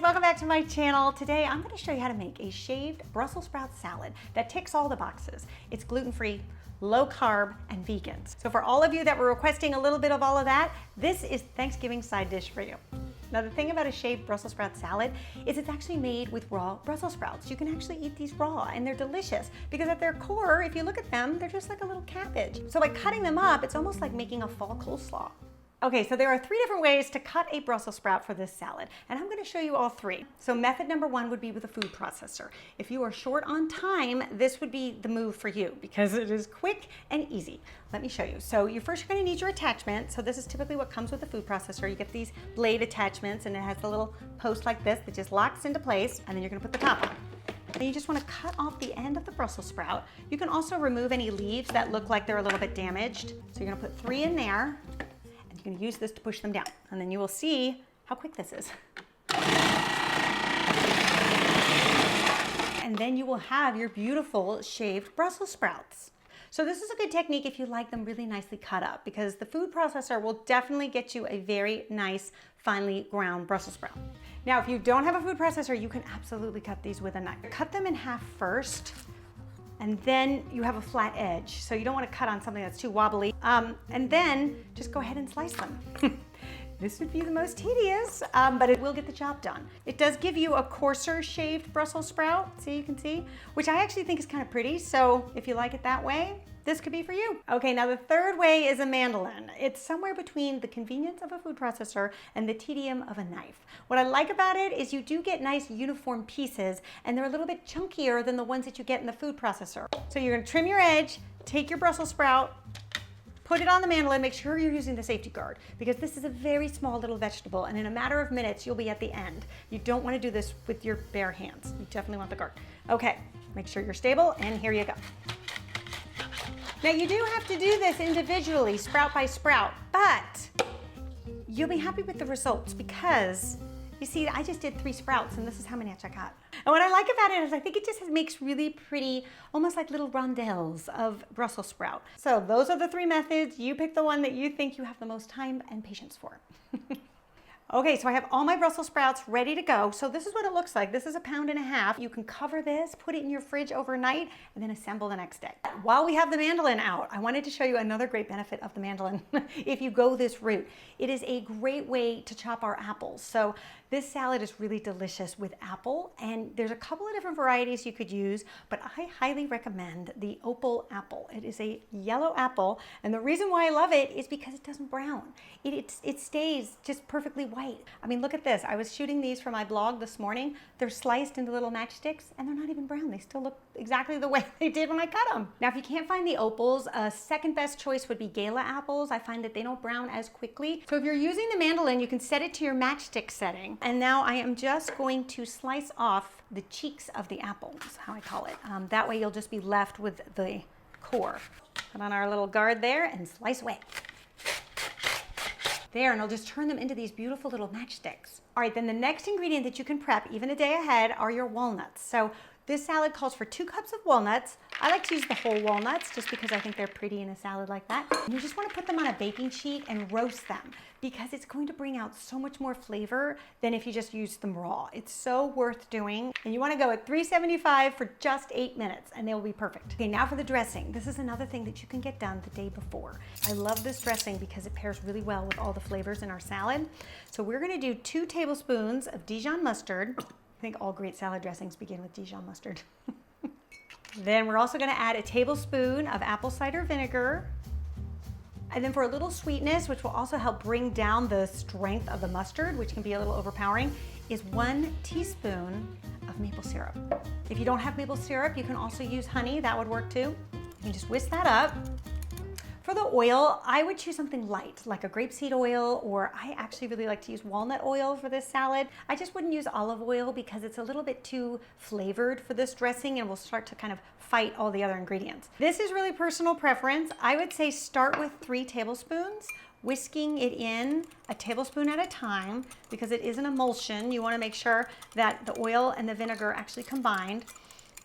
welcome back to my channel. Today I'm going to show you how to make a shaved Brussels sprout salad that ticks all the boxes. It's gluten-free, low carb, and vegan. So for all of you that were requesting a little bit of all of that, this is Thanksgiving side dish for you. Now the thing about a shaved Brussels sprout salad is it's actually made with raw Brussels sprouts. You can actually eat these raw and they're delicious because at their core, if you look at them, they're just like a little cabbage. So by cutting them up, it's almost like making a fall coleslaw. Okay, so there are 3 different ways to cut a Brussels sprout for this salad, and I'm going to show you all 3. So method number 1 would be with a food processor. If you are short on time, this would be the move for you because it is quick and easy. Let me show you. So you're first going to need your attachment. So this is typically what comes with the food processor. You get these blade attachments and it has a little post like this that just locks into place, and then you're going to put the top on. Then you just want to cut off the end of the Brussels sprout. You can also remove any leaves that look like they're a little bit damaged. So you're going to put 3 in there. You can use this to push them down, and then you will see how quick this is. And then you will have your beautiful shaved Brussels sprouts. So this is a good technique if you like them really nicely cut up, because the food processor will definitely get you a very nice, finely ground Brussels sprout. Now, if you don't have a food processor, you can absolutely cut these with a knife. Cut them in half first, and then you have a flat edge. So you don't want to cut on something that's too wobbly. And then just go ahead and slice them. This would be the most tedious, but it will get the job done. It does give you a coarser shaved Brussels sprout, see, you can see, which I actually think is kind of pretty. So if you like it that way, this could be for you. Okay, now the third way is a mandolin. It's somewhere between the convenience of a food processor and the tedium of a knife. What I like about it is you do get nice uniform pieces, and they're a little bit chunkier than the ones that you get in the food processor. So you're gonna trim your edge, take your Brussels sprout, put it on the mandolin, make sure you're using the safety guard because this is a very small little vegetable, and in a matter of minutes, you'll be at the end. You don't wanna do this with your bare hands. You definitely want the guard. Okay, make sure you're stable, and here you go. Now you do have to do this individually, sprout by sprout, but you'll be happy with the results because you see, I just did 3 sprouts and this is how many I got. And what I like about it is I think it just makes really pretty, almost like little rondelles of Brussels sprout. So those are the 3 methods. You pick the one that you think you have the most time and patience for. Okay, so I have all my Brussels sprouts ready to go. So this is what it looks like. This is 1.5 pounds. You can cover this, put it in your fridge overnight, and then assemble the next day. While we have the mandolin out, I wanted to show you another great benefit of the mandolin if you go this route. It is a great way to chop our apples. So this salad is really delicious with apple, and there's a couple of different varieties you could use, but I highly recommend the opal apple. It is a yellow apple, and the reason why I love it is because it doesn't brown. It stays just perfectly white. I mean, look at this. I was shooting these for my blog this morning. They're sliced into little matchsticks, and they're not even brown. They still look exactly the way they did when I cut them. Now, if you can't find the opals, a second best choice would be Gala apples. I find that they don't brown as quickly. So if you're using the mandolin, you can set it to your matchstick setting. And now I am just going to slice off the cheeks of the apple, is how I call it. That way you'll just be left with the core. Put on our little guard there and slice away. There, and I'll just turn them into these beautiful little matchsticks. All right, then the next ingredient that you can prep even a day ahead are your walnuts. So this salad calls for 2 cups of walnuts. I like to use the whole walnuts just because I think they're pretty in a salad like that. And you just want to put them on a baking sheet and roast them because it's going to bring out so much more flavor than if you just use them raw. It's so worth doing. And you want to go at 375 for just 8 minutes and they will be perfect. Okay, now for the dressing. This is another thing that you can get done the day before. I love this dressing because it pairs really well with all the flavors in our salad. So we're going to do 2 tablespoons of Dijon mustard. I think all great salad dressings begin with Dijon mustard. Then we're also going to add a tablespoon of apple cider vinegar. And then for a little sweetness, which will also help bring down the strength of the mustard, which can be a little overpowering, is 1 teaspoon of maple syrup. If you don't have maple syrup, you can also use honey. That would work too. You can just whisk that up. For the oil, I would choose something light, like a grapeseed oil, or I actually really like to use walnut oil for this salad. I just wouldn't use olive oil because it's a little bit too flavored for this dressing and will start to kind of fight all the other ingredients. This is really personal preference. I would say start with 3 tablespoons, whisking it in a tablespoon at a time because it is an emulsion. You want to make sure that the oil and the vinegar actually combined.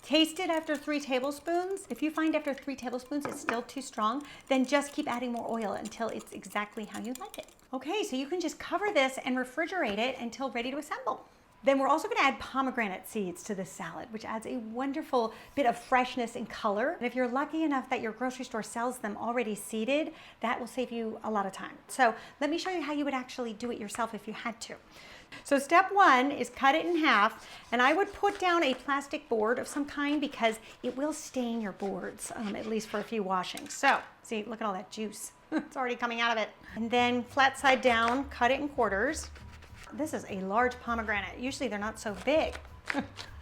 Taste it after 3 tablespoons. If you find after 3 tablespoons it's still too strong, then just keep adding more oil until it's exactly how you like it. Okay, so you can just cover this and refrigerate it until ready to assemble. Then we're also going to add pomegranate seeds to this salad, which adds a wonderful bit of freshness and color. And if you're lucky enough that your grocery store sells them already seeded, that will save you a lot of time. So let me show you how you would actually do it yourself if you had to. So step one is cut it in half, and I would put down a plastic board of some kind because it will stain your boards, at least for a few washings. So see, look at all that juice. It's already coming out of it. And then flat side down, cut it in quarters. This is a large pomegranate. Usually they're not so big.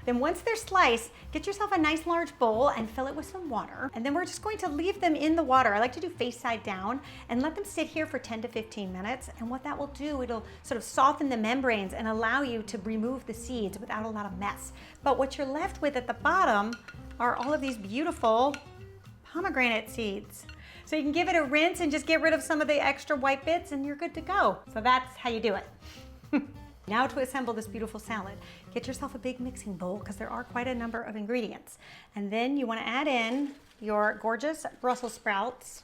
Then once they're sliced, get yourself a nice large bowl and fill it with some water. And then we're just going to leave them in the water. I like to do face side down and let them sit here for 10 to 15 minutes. And what that will do, it'll sort of soften the membranes and allow you to remove the seeds without a lot of mess. But what you're left with at the bottom are all of these beautiful pomegranate seeds. So you can give it a rinse and just get rid of some of the extra white bits and you're good to go. So that's how you do it. Now to assemble this beautiful salad, get yourself a big mixing bowl because there are quite a number of ingredients. And then you want to add in your gorgeous Brussels sprouts,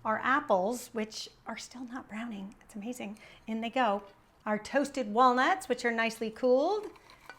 our apples, which are still not browning. It's amazing. In they go. Our toasted walnuts, which are nicely cooled.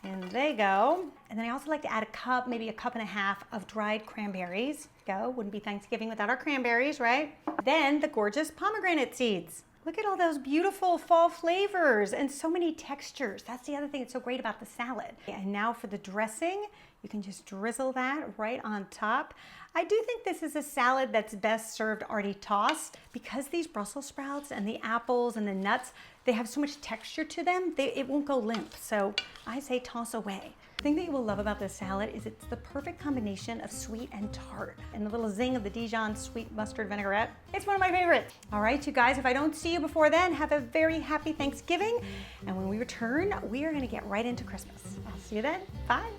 In they go. And then I also like to add a cup, maybe a cup and a half of dried cranberries. Go. Wouldn't be Thanksgiving without our cranberries, right? Then the gorgeous pomegranate seeds. Look at all those beautiful fall flavors and so many textures. That's the other thing that's so great about the salad. And now for the dressing, you can just drizzle that right on top. I do think this is a salad that's best served already tossed because these Brussels sprouts and the apples and the nuts, they have so much texture to them, it won't go limp. So I say toss away. The thing that you will love about this salad is it's the perfect combination of sweet and tart and the little zing of the Dijon sweet mustard vinaigrette. It's one of my favorites. All right, you guys, if I don't see you before then, have a very happy Thanksgiving. And when we return, we are gonna get right into Christmas. I'll see you then. Bye.